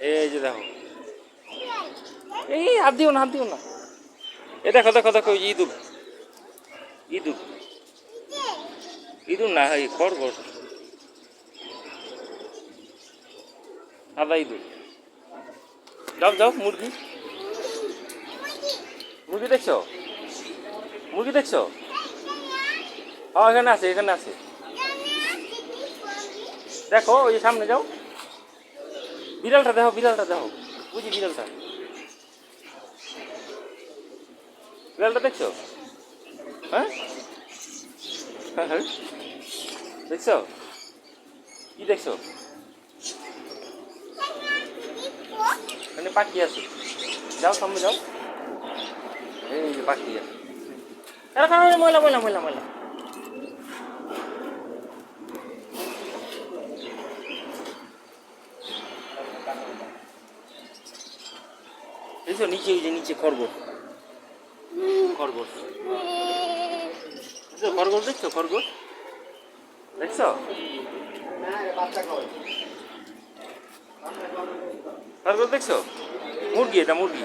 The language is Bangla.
এই যে দেখো, এই হাত দিও না, হাত দিও না। এ দেখো দেখো দেখো, ওই যে ইঁদুর, ইঁদুর, ইঁদুর না, এই খরগোশ, সাদা ইঁদুর। যাও যাও, মুরগি, মুরগি দেখছো? মুরগি দেখছো? হ্যাঁ এখানে আছে, এখানে আছে। দেখো ওই যে সামনে যাও, বিড়ালটা দেখো, বিড়ালটা দেখো, বুঝি বিড়ালটা, বিড়ালটা দেখছো? হ্যাঁ হ্যাঁ হ্যাঁ, দেখছো? কি দেখছো? এখানে পাখি আছে, যাও সামনে যাও, এই যে পাখি আছে। ময়লা ময়লা ময়লা ময়লা। দেখছো নিচে, ওই যে নিচে খরগোশ, খরগোশ দেখছো? খরগোশ দেখছো? খরগোশ দেখছো? খরগোশ দেখছো? মুরগি, এটা মুরগি।